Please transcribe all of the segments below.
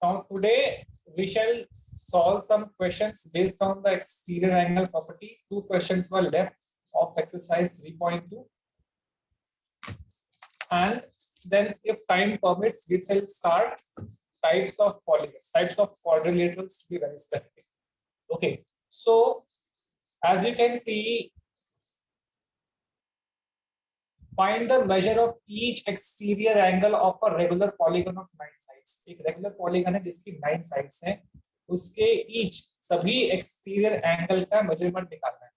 Now today we shall solve some questions based on the exterior angle property. Two questions were left of exercise 3.2, and then if time permits we shall start types of polygons, types of quadrilaterals to be very specific. Okay, so as you can see, find the measure of each exterior angle of a regular polygon of 9 sides. एक regular polygon है जिसकी 9 sides हैं, उसके each सभी exterior angle का measurement निकालना है.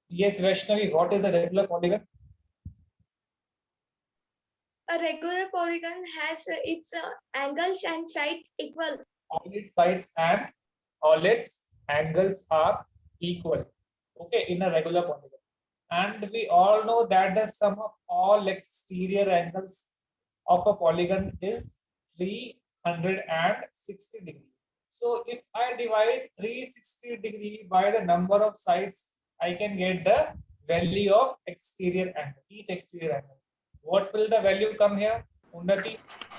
Yes, Vaishnavi, what is a regular polygon? A regular polygon has its angles and sides equal. All its sides and all its angles are equal. Okay, in a regular polygon. And we all know that the sum of all exterior angles of a polygon is 360 degree. So if I divide 360 degree by the number of sides, I can get the value of exterior angle, each exterior angle. What will the value come here, Unnati?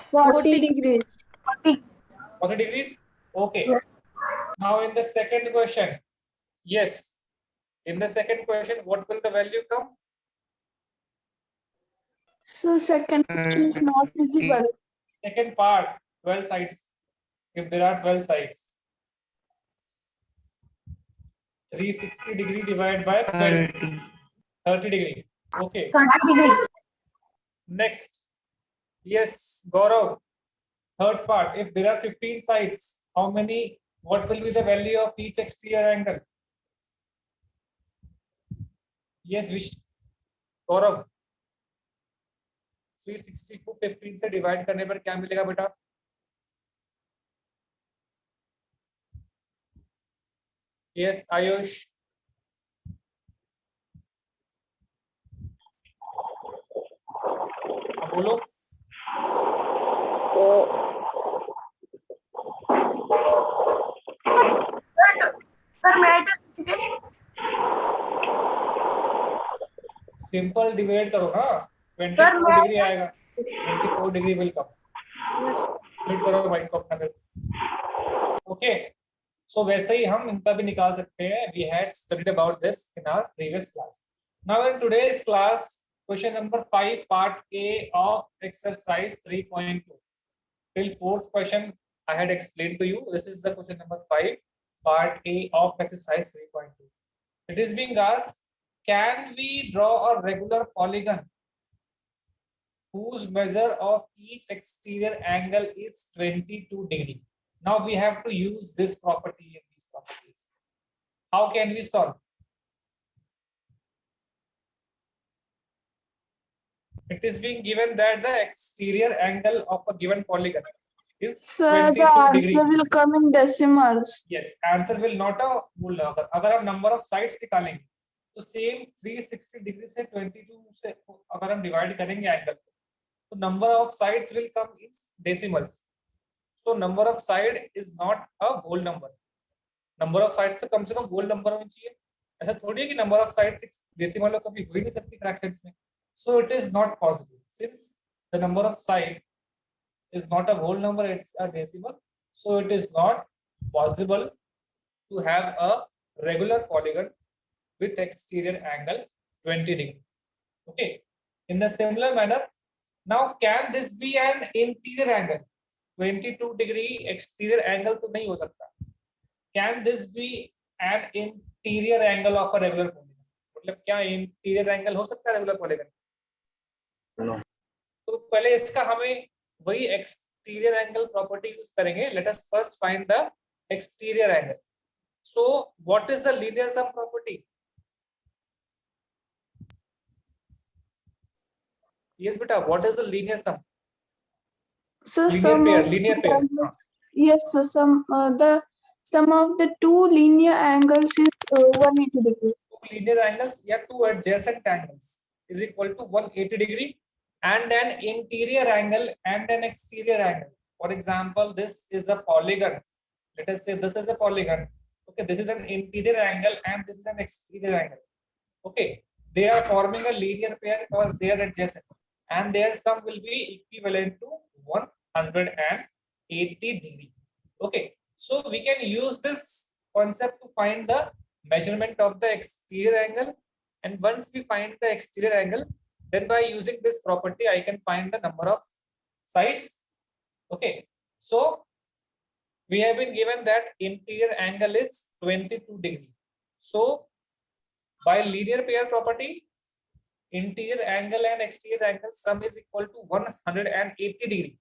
40 degrees. 40 degrees? Okay. Yes. Now in the second question, yes. In the second question, what will the value come? So second question is not visible. Second part, 12 sides. If there are 12 sides, 360 degree divided by 12, 30 degree. Okay. Next, yes, Gaurav. Third part, if there are 15 sides, how many? What will be the value of each exterior angle? Yes, Vish. Gaurav. 360 को 15 से divide करने पर क्या मिलेगा बेटा? Yes, Ayush. बोलो. Simple divide करो ना, 24 डिग्री आएगा. 24 डिग्री विल कम. फिट करो भाई को अपना. ओके, सो वैसे ही हम इनका भी निकाल सकते हैं. We had studied about this in our previous class. Now in today's class, question number 5 part A of exercise 3.2. till fourth question I had explained to you. This is the question number 5 part A of exercise 3.2. It is being asked, can we draw a regular polygon whose measure of each exterior angle is 22 degree? Now we have to use this property and these properties. How can we solve? It is being given that the exterior angle of a given polygon is Sir, 22 the answer degrees. will come in decimals. Yes, answer will not a whole number. अगर हम number of sides निकालेंगे तो same 360 degree से 22 से अगर हम divide करेंगे angle तो number of sides will come in decimals. So number of side is not a whole number. Number of sides तो कम से कम whole number होनी चाहिए. ऐसा थोड़ी है कि number of sides decimal में कभी हो ही नहीं सकती brackets में. So it is not possible since the number of side is not a whole number, it's a decimal. So it is not possible to have a regular polygon with exterior angle 20 degree. Okay. In the similar manner, now can this be an interior angle? 22 degree exterior angle तो नहीं हो सकता. Can this be an interior angle of a regular polygon? मतलब क्या interior angle हो सकता है regular polygon? No. तो पहले इसका हमें वही exterior angle property use करेंगे. Let us first find the exterior angle. So what is the linear sum property? Yes beta, what is the linear sum? So Linear pair. Yes, so the sum of the two linear angles is 180 degrees. Two linear angles या two adjacent angles is equal to 180 degree and an interior angle and an exterior angle. For example, this is a polygon. Let us say this is a polygon. Okay, this is an interior angle and this is an exterior angle. Okay, they are forming a linear pair because they are adjacent and their sum will be equivalent to 180 80 degree. Okay, so we can use this concept to find the measurement of the exterior angle, and once we find the exterior angle, then by using this property I can find the number of sides. Okay, so we have been given that interior angle is 22 degree. So by linear pair property, interior angle and exterior angle sum is equal to 180 degree.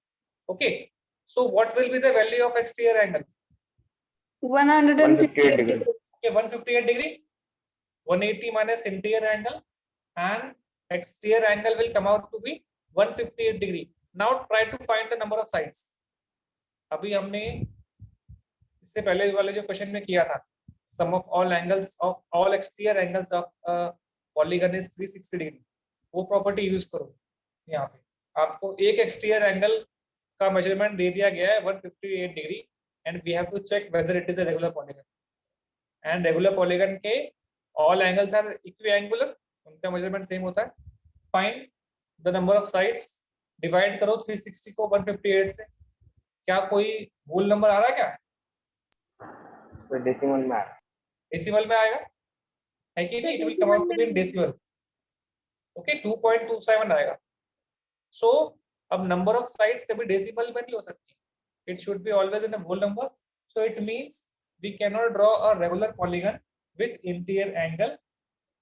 Okay, so what will be the value of exterior angle? 158 degree. degree. Okay, 158 degree. 180 minus interior angle and exterior angle will come out to be 158 degree. Now try to find the number of sides. अभी हमने इससे पहले वाले जो question में किया था, sum of all angles of all exterior angles of a polygon is 360 degree. वो प्रॉपर्टी यूज करो. यहाँ पे आपको एक एक्सटीरियर एंगल का मेजरमेंट दे दिया गया है 158 degree, and we have to check whether it is a regular polygon. And regular polygon के ऑल एंगल्स आर इक्विएंगुलर, उनका मेजरमेंट सेम होता है. Find the number of sides, divide करो 360 को 158 से. क्या कोई होल नंबर आ रहा है क्या? तो डेसिमल में डेसिमल में आएगा है कि नहीं? It will come out to be in decimal. Okay, 2.27 आएगा. सो अब नंबर ऑफ साइड्स कभी डेसिमल में नहीं हो सकती, it should be always in a whole number. So it means we can not draw a regular polygon with interior angle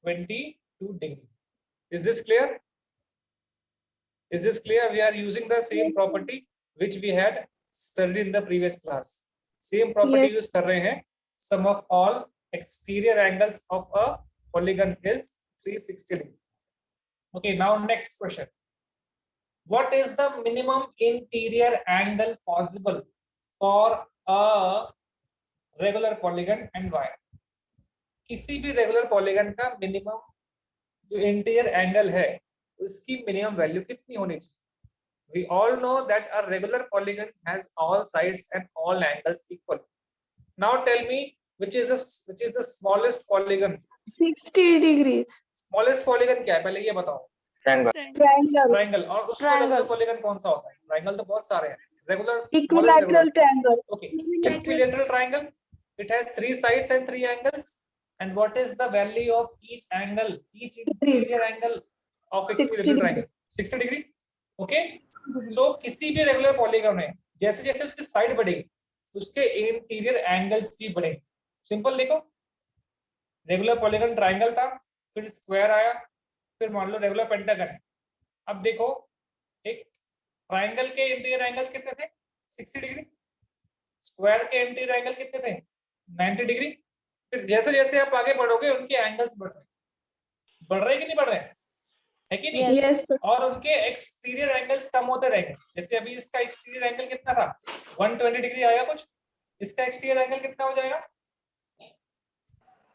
22 degree. Is this clear? Is this clear? We are using the same property which we had studied in the previous class. Same property Yes. use कर रहे हैं. Sum of all exterior angles of a polygon is 360 degree. Okay, now next question. What is the minimum interior angle possible for a regular polygon and why? किसी भी regular polygon का minimum जो interior angle है उसकी minimum value कितनी होनी चाहिए? We all know that a regular polygon has all sides and all angles equal. Now tell me which is the smallest polygon? 60 degrees. Smallest polygon क्या है? पहले ये बताओ. ट्रायंगल. Triangle. ट्रायंगल. और उसका रेगुलर पॉलीगन कौन सा होता है? ट्रायंगल तो बहुत सारे हैं. Regular Equilateral triangle. Okay. Equilateral triangle. It has 3 sides and 3 angles. And what is the value of each angle? Each interior angle of 60 equilateral degree. triangle. 60 degree. Okay. So किसी भी रेगुलर पॉलीगन में जैसे जैसे उसकी side बढ़ेगी उसके interior angles भी बढ़ेंगे. सिंपल देखो, रेगुलर पॉलीगन ट्रायंगल था, फिर स्क्वायर आया, फिर मान लो रेगुलर पेंटागन है. अब देखो एक ट्रायंगल के इंटीरियर एंगल्स कितने थे? 60 डिग्री. स्क्वायर के इंटीरियर एंगल कितने थे? 90 डिग्री. फिर जैसे जैसे आप आगे बढ़ोगे उनके एंगल्स बढ़ रहे कि नहीं बढ़ रहे हैं? है कि नहीं? Yes, sir. और उनके एक्सटीरियर एंगल्स कम होते रहेंगे. जैसे अभी इसका एक्सटीरियर एंगल कितना था? 120 डिग्री आया कुछ. इसका एक्सटीरियर एंगल कितना हो जाएगा?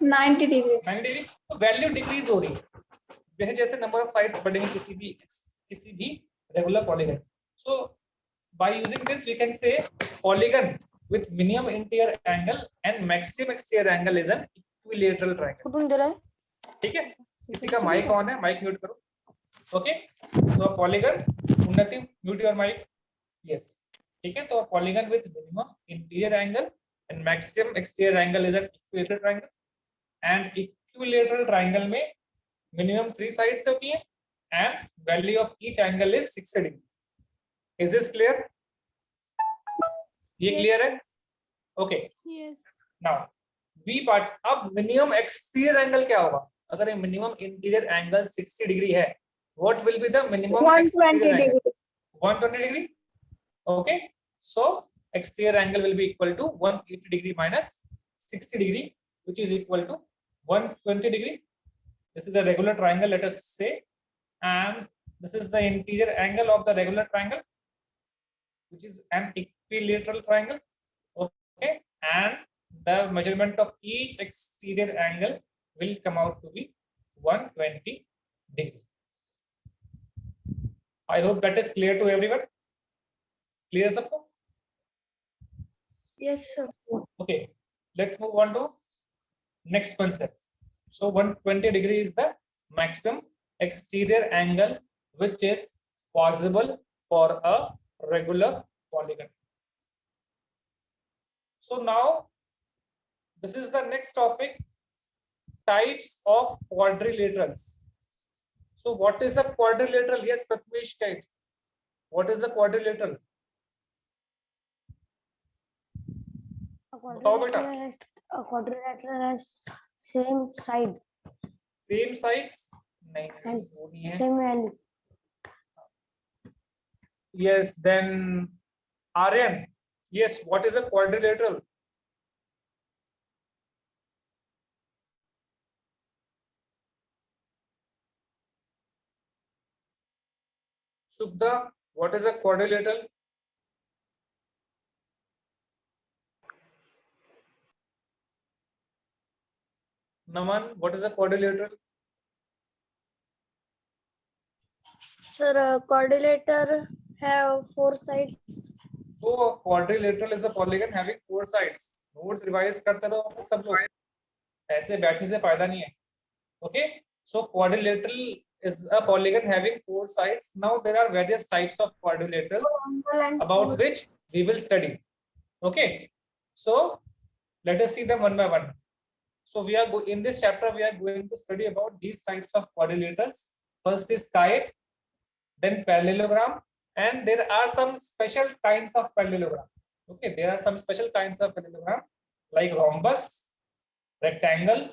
90 degrees. 90 डिग्री. तो वैल्यू डिक्रीज हो रही है जैसे जैसे नंबर ऑफ साइड्स बढ़ेंगे किसी भी regular polygon. So by using this we can say polygon with minimum interior angle and maximum exterior angle is an equilateral triangle. ठीक है? किसी का माइक ऑन है, माइक म्यूट करो. ओके, तो polygon, Unnati mute your mic. Yes, ठीक है. तो polygon with minimum interior angle and maximum exterior angle is an equilateral triangle. And equilateral triangle में मिनिमम 3 साइड्स होती हैं and value of each angle is 60 degree. Is this clear? ये clear है? Okay. Now B part. अब minimum exterior angle क्या होगा? अगर minimum interior angle 60 degree है, what will be the minimum 120 degree. 120 degree. Okay, so exterior angle will be equal to 180 degree minus 60 degree which is equal to 120 degree. This is a regular triangle, let us say, and this is the interior angle of the regular triangle, which is an equilateral triangle. Okay, and the measurement of each exterior angle will come out to be 120 degree. I hope that is clear to everyone. Clear, sabko? Yes, sir. Okay, let's move on to next concept. So 120 degree is the maximum exterior angle which is possible for a regular polygon. So now this is the next topic, types of quadrilaterals. So what is a quadrilateral? Yes, Pratmesh, guys. What is a quadrilateral? बताओ बेटा. A quadrilateral has same side Same sides? नहीं, and वो नहीं है. same value. Yes, then Aryan. Yes, what is a quadrilateral? Sukda, what is a quadrilateral? Naman, what is a quadrilateral? Sir, quadrilateral have 4 sides. So a quadrilateral is a polygon having 4 sides. Notes revise करते रहो सब लोग. ऐसे बैठने से फायदा नहीं है. Okay, so quadrilateral is a polygon having 4 sides. Now there are various types of quadrilaterals about which we will study. Okay, so let us see them one by one. So we are in this chapter we are going to study about these types of quadrilaterals. First is kite, then parallelogram, and there are some special kinds of parallelogram. Okay, there are some special kinds of parallelogram like rhombus, rectangle,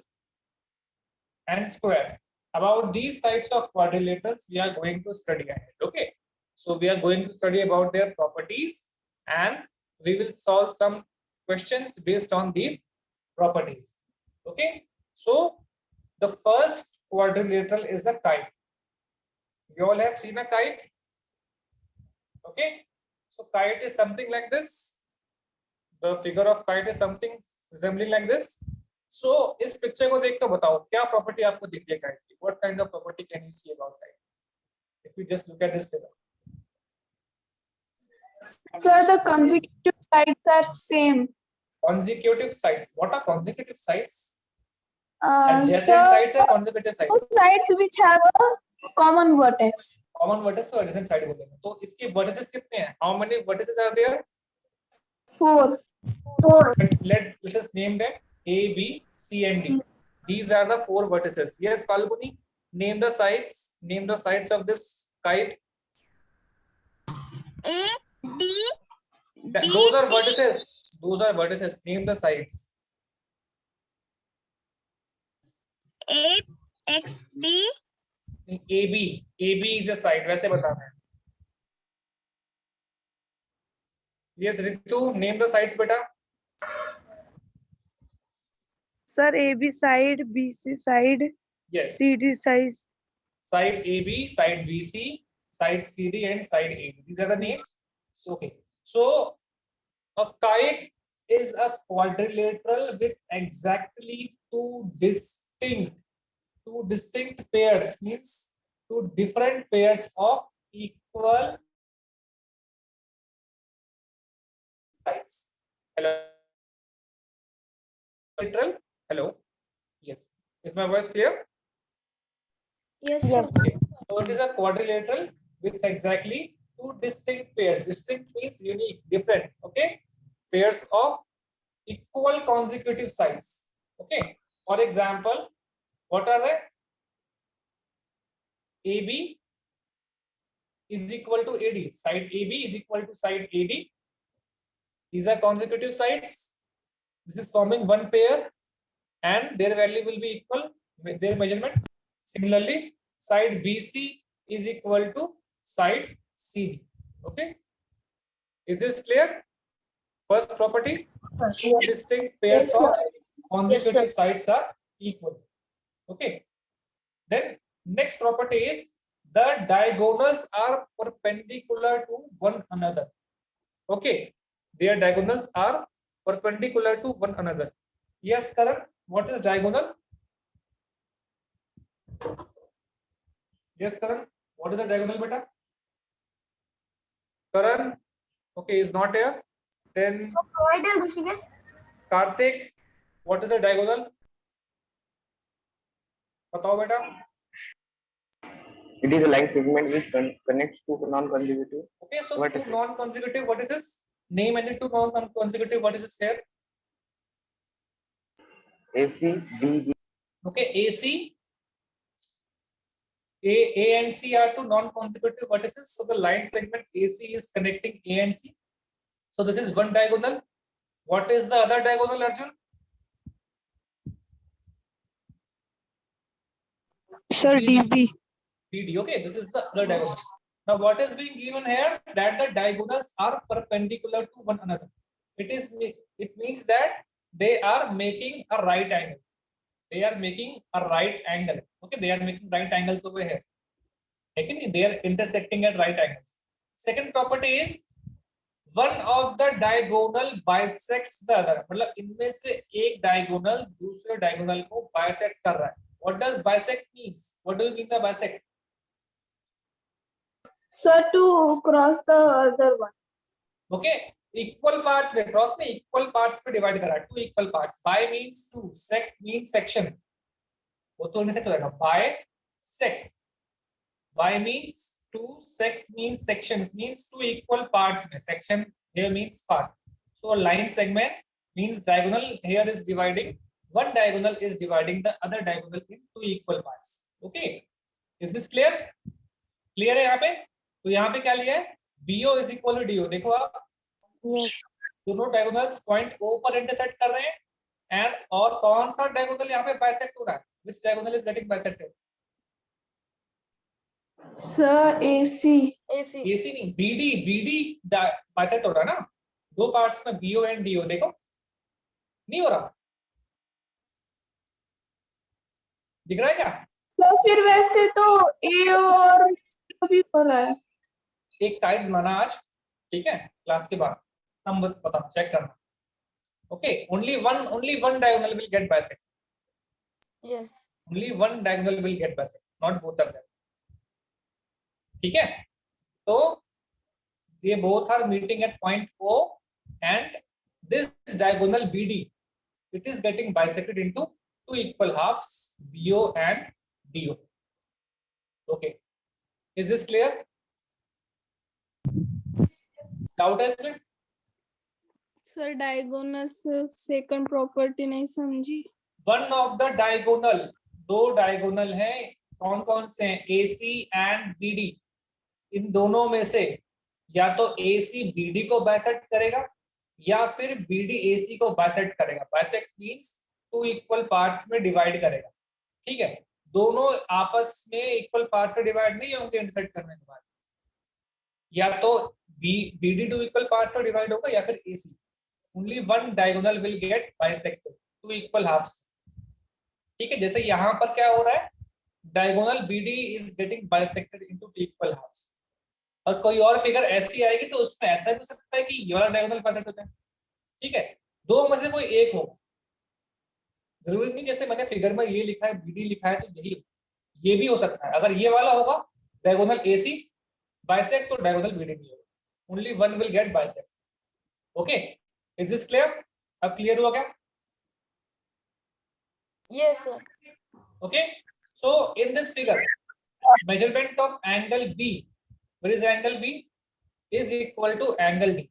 and square. About these types of quadrilaterals we are going to study ahead. Okay, so we are going to study about their properties and we will solve some questions based on these properties. Okay, so the first quadrilateral is a kite. You all have seen a kite. Okay, so kite is something like this. The figure of kite is something resembling like this. So इस picture को देख कर बताओ क्या property आपको दिख रही है काइट की? What kind of property can you see about kite? If you just look at this figure. Sir, the consecutive sides are same. Consecutive sides. What are consecutive sides? Adjacent Sir, sides or consecutive sides? those sides which have a common vertex. Common vertex or adjacent side बोलेंगे. तो इसके vertices कितने हैं? How many vertices are there? 4. Let us name them A, B, C, and D. These are the 4 vertices. Yes, Falguni, name the sides. Name the sides of this kite. A, D, Those are vertices. Those are vertices. Name the sides. A, X, D, AB. AB is a side. वैसे बताना है. Yes, Ritu, name the sides, beta. Sir, AB side, BC side, Yes. CD side. Side AB, side BC, side CD, and side AD. These are the names. So, okay. So a kite is a quadrilateral with exactly two distinct pairs, means 2 different pairs of equal sides. Hello. Literal. Hello. Yes. Is my voice clear? yes, Yes. sir. Okay. So it is a quadrilateral with exactly 2 distinct pairs. Distinct means unique, different. Okay. Pairs of equal consecutive sides. Okay. For example, what are they? AB is equal to AD. Side AB is equal to side AD. These are consecutive sides. This is forming one pair and their value will be equal with their measurement. Similarly, side BC is equal to side CD. Okay. Is this clear? First property, two distinct pairs of consecutive sides are equal. Okay. Then next property is the diagonals are perpendicular to one another. Okay. Their diagonals are perpendicular to one another. Yes, Karan, what is diagonal? Yes, Karan, what is the diagonal, beta? Karan, okay, is not here. Then Karthik, what is the diagonal? बताओ बेटा. It is a line segment which connects two non-consecutive. Okay, so What two is it? non-consecutive vertices. Name any two non-consecutive vertices here. AC, D, Okay, AC, A and C are two non-consecutive vertices. So the line segment AC is connecting A and C. So this is one diagonal. What is the other diagonal, Arjun? Sir, DB. BD. Okay, this is the other diagonal. Now, what is being given here? That the diagonals are perpendicular to one another. It means that they are making a right angle. They are making a right angle. Okay, they are making right angles over here. Okay, they are intersecting at right angles. Second property is one of the diagonal bisects the other. मतलब इनमें से एक diagonal दूसरे diagonal को bisect कर रहा है. What does bisect means? What do you mean by bisect? Sir, to cross the other one. Okay, equal parts में cross में equal parts पे divide करा. Two equal parts. Bi means two. Sect means section. वो तो intersect हो जाएगा. Bisect. Bi means two. Sect means sections. Means two equal parts में. Section here means part. So a line segment means diagonal here is dividing. One diagonal is dividing the other diagonal in two equal parts. Okay, is this clear? Clear है यहाँ पे? तो यहाँ पे क्या लिया है? BO is equal to DO. देखो आप Yes. दोनों डायगोनल्स पॉइंट O पर इंटरसेक्ट कर रहे हैं एंड और कौन सा डायगोनल यहाँ पे बाइसेक्ट हो रहा है? Which diagonal is getting bisected? Sir, AC. AC नहीं, BD बाइसेक्ट हो रहा है ना दो पार्ट्स में BO एंड DO. देखो नहीं हो रहा, दिख रहा है क्या? तो फिर वैसे तो A और B भी हो रहा है. एक टाइप बनाना आज, ठीक है, क्लास के बाद हम बताना, चेक करना. Okay, only one diagonal will get bisect. Yes. Only one diagonal will get bisect, not both of them. ठीक है, तो they both are meeting at point O and this diagonal BD, it is getting bisected into two equal halves, BO and DO. Okay, is this clear? Doubt है इसमें? Sir diagonal second property नहीं समझी. One of the diagonal, दो diagonal हैं, कौन कौन से हैं? AC and BD. इन दोनों में से या तो AC BD को बाइसेक्ट करेगा या फिर BD AC को बाइसेक्ट करेगा. Bisect means two equal parts में डिवाइड करेगा. ठीक है, दोनों आपस में इक्वल पार्ट से डिवाइड नहीं होंगे इंटरसेक्ट करने के बाद. या तो BD टू इक्वल पार्ट से डिवाइड होगा या फिर AC. Only one diagonal will get bisected, two equal halves. ठीक है, जैसे यहाँ पर क्या हो रहा है? Diagonal BD is getting bisected into two equal halves. और कोई और फिगर ऐसी आएगी तो उसमें ऐसा भी हो सकता है कि ये वाला डायगोनल बाइसेक्ट हो जाए. ठीक है, दो में से कोई एक हो, जरूरी नहीं जैसे मैंने फिगर में ये लिखा है BD लिखा है तो यही, ये भी हो सकता है. अगर ये वाला होगा डायगोनल AC बाइसेक्ट तो डायगोनल BD नहीं होगा. Only one will get bisect. Okay, is this clear? अब क्लियर हुआ क्या? Yes, sir. Okay, so in this figure measurement of angle B, where is angle B, is equal to angle D.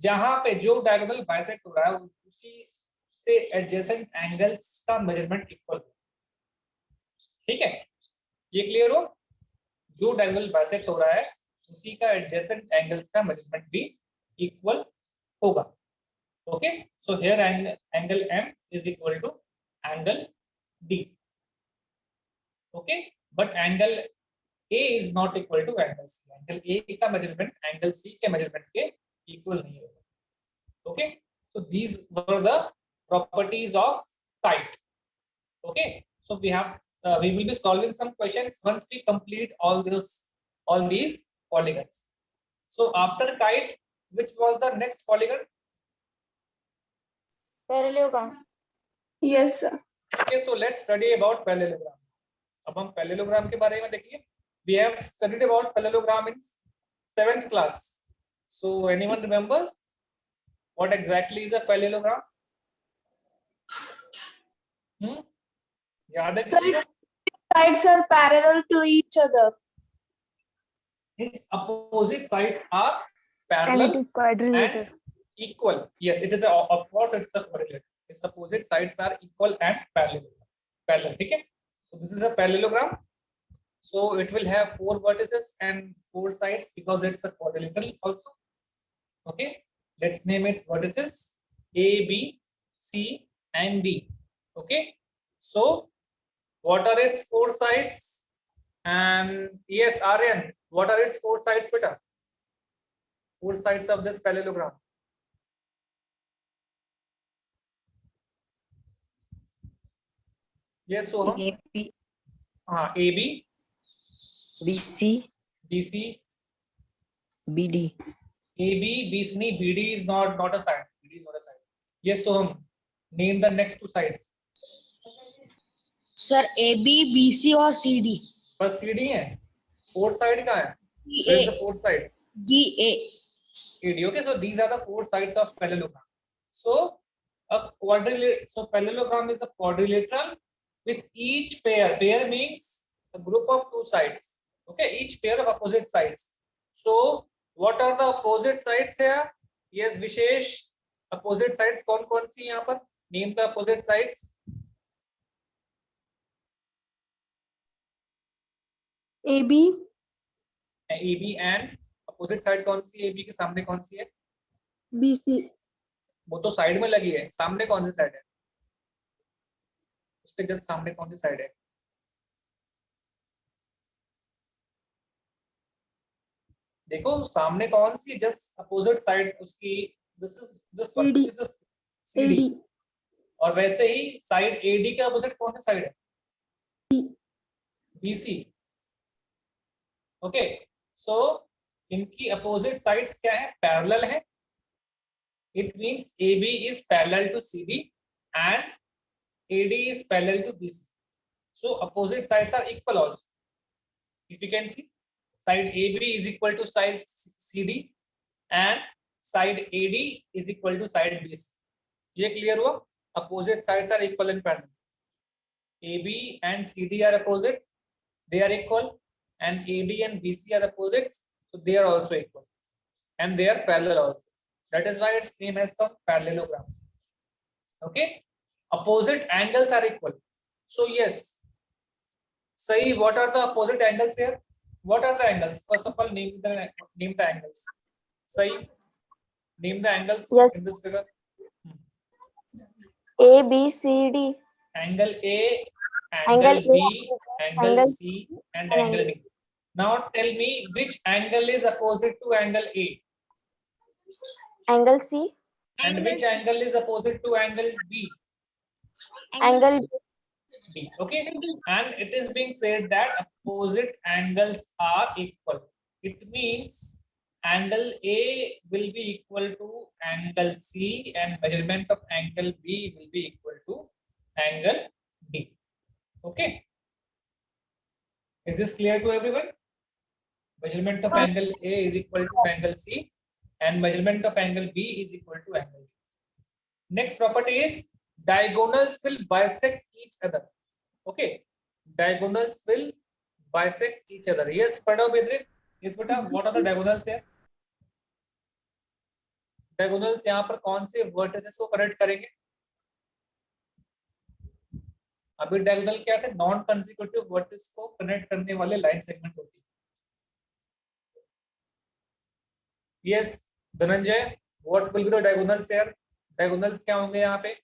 जहां पे जो diagonal bisect हो रहा है उसी से एडजेसेंट एंगल्स का मेजरमेंट इक्वल हो. ठीक है, ये क्लियर हो? जो डायगोनल बाइसेक्ट हो रहा है उसी का एडजेसेंट एंगल्स का मेजरमेंट भी इक्वल होगा. Okay, so here angle M is equal to angle D. Okay, but angle A is not equal to angle C. Angle A का मेजरमेंट एंगल C के मेजरमेंट के इक्वल नहीं होगा. Okay, so these were the properties of kite. Okay, so we will be solving some questions once we complete all these polygons. So after kite, which was the next polygon? Parallelogram. Yes, sir. Okay, so let's study about parallelogram. अब हम parallelogram के बारे में देखिए. We have studied about parallelogram in 7th class. So anyone remembers what exactly is a parallelogram? याद है किसी को? Sides are parallel to each other. Its opposite sides are And parallel it is quadrilateral. and equal. Yes, it is of course it's a quadrilateral. its opposite sides are equal and parallel. ठीक है? So this is a parallelogram. So it will have 4 vertices and 4 sides because it's a quadrilateral also. Okay, let's name its vertices A, B, C, and D. Okay, so what are its 4 sides? And yes, Aryan, what are its 4 sides, beta? 4 sides of this parallelogram. Yes, so AB, AB, BC, BC, BD. AB, BC, BD is not a side. BD is not a side. Yes, so name the next 2 sides. Sir AB, BC और CD. बस CD है. 4th side कहाँ है? DA. Where is the 4th side? DA. AD. Okay, so these are the 4 sides of parallelogram. So parallelogram is a quadrilateral with each pair. Pair means a group of 2 sides. Okay, each pair of opposite sides. So what are the opposite sides here? Yes, Vishesh. Opposite sides कौन सी यहाँ पर? Name the opposite sides. AB, AB and opposite side कौन सी है? AB के सामने कौन सी है? BC, वो तो साइड में लगी है. सामने कौन सी साइड है? उसके जस्ट सामने कौन सी साइड है? देखो सामने कौन सी जस्ट अपोजिट साइड उसकी. This one is the CD. और वैसे ही साइड AD के अपोजिट कौन सी साइड है? BC. ओके, सो इनकी अपोजिट साइड्स क्या है? पैरेलल है. It means AB is parallel to CD and AD is parallel to BC. So opposite sides are equal also. If you can see, side AB is equal to side CD and side AD is equal to side BC. ये clear हुआ? Opposite sides are equal and parallel. AB and CD are opposite, they are equal, and AD and BC are opposites, so they are also equal, and they are parallel also. That is why its name has come parallelogram. Okay, opposite angles are equal. So yes, Sai, what are the opposite angles here? What are the angles? First of all, name the angles. Sai, name the angles. Yes. In this figure. A, B, C, D. Angle A, Angle angle B, A, angle angle C, and angle D. Now tell me which angle is opposite to angle A Angle C. and which angle is opposite to angle B. Angle B. Okay, and it is being said that opposite angles are equal. It means angle A will be equal to angle C and measurement of angle B will be equal to angle D. Okay, is this clear to everyone? Measurement of angle A is equal to angle C and measurement of angle B is equal to angle D. Next property is diagonals will bisect each other. Okay, diagonals will bisect each other. Yes, Pradhav Bedre. Yes, beta. What are the diagonals here? Diagonals यहाँ पर कौन से vertices को connect करेंगे? अभी diagonal क्या थे? Non consecutive vertices को कनेक्ट करने वाले लाइन सेगमेंट होती है. Yes Dhananjay, what will be the diagonals here? Diagonals क्या होंगे यहाँ पे?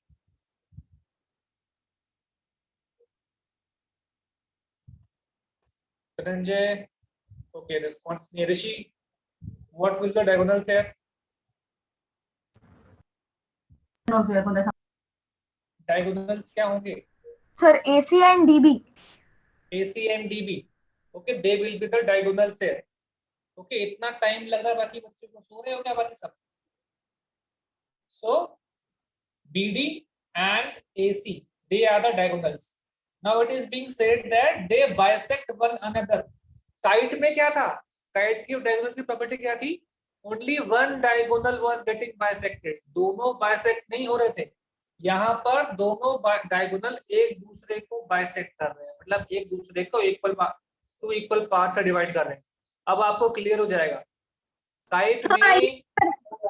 धनंजय, ओके, रिस्पांस नहीं. Rishi, what will the diagonals here? Diagonals क्या होंगे? sir, AC and DB. AC and DB. Okay, they will be the diagonals here. Okay, इतना time लग रहा है बाकी बच्चों को? सो रहे हो क्या बाकी सब? So BD and AC, they are the diagonals. Now it is being said that they bisect one another. Kite में क्या था? Kite की diagonals की property क्या थी? Only one diagonal was getting bisected. दोनों bisect नहीं हो रहे थे. यहाँ पर दोनों डायगोनल एक दूसरे को बाइसेक्ट कर रहे हैं, मतलब एक दूसरे को टू इक्वल पार्ट से डिवाइड कर रहे हैं. अब आपको क्लियर हो जाएगा. काइट में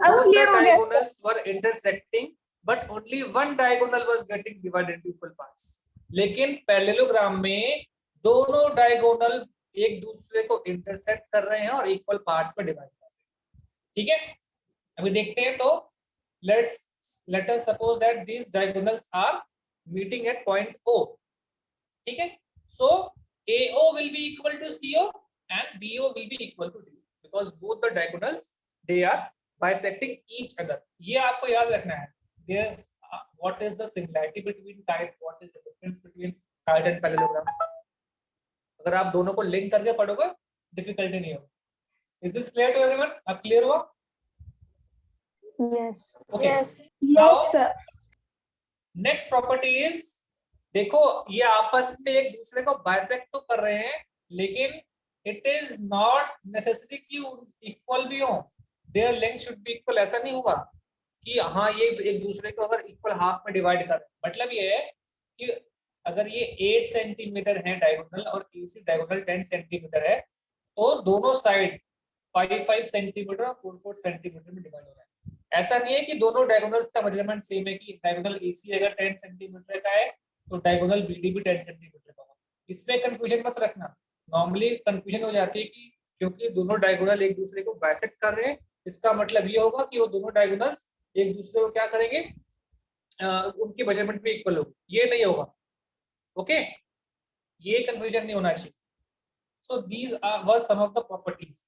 both the diagonals were intersecting but only one diagonal was getting divided into equal parts. लेकिन पैरेललोग्राम में दोनों डायगोनल एक दूसरे को इंटरसेक्ट कर रहे हैं और इक्वल पार्ट्स में डिवाइड कर रहे हैं. ठीक है, अभी देखते हैं. तो let us suppose that these diagonals are meeting at point O. ठीक है, so AO will be equal to CO and BO will be equal to D because both the diagonals they are bisecting each other. ये आपको याद रखना है. There, what is the similarity between kite? What is the difference between kite and parallelogram? अगर आप दोनों को link करके पढ़ोगे डिफिकल्टी नहीं होगी. Is this clear to everyone? अब क्लियर हुआ? Yes. Okay. Yes, Now, sir. Next property is, देखो ये आपस में एक दूसरे को बाइसेक्ट तो कर रहे हैं, लेकिन इट इज नॉट नेसेसरी कि इक्वल भी हो. There length should be equal. ऐसा नहीं होगा कि हाँ ये एक दूसरे को अगर इक्वल हाफ में डिवाइड कर. मतलब ये है कि अगर ये 8 सेंटीमीटर है डायगोनल और एसी डायगोनल 10 सेंटीमीटर है, तो दोनों साइड 5 सेंटीमीटर और 4 सेंटीमीटर में डिवाइड हो रहा है. ऐसा नहीं है कि दोनों डायगोनल्स का मेजरमेंट सेम है कि डायगोनल एसी अगर 10 सेंटीमीटर का है तो डायगोनल बीडी भी 10 सेंटीमीटर का होगा. इसमें कंफ्यूजन मत रखना. नॉर्मली कंफ्यूजन हो जाती है कि क्योंकि दोनों डायगोनल एक दूसरे को बाइसेक्ट कर रहे हैं, इसका मतलब ये होगा कि वो दोनों डायगोनल्स एक दूसरे को क्या करेंगे, उनकी मेजरमेंट भी इक्वल होगी. ये नहीं होगा. ओके, ये कंफ्यूजन नहीं होना चाहिए. So these were some of the properties.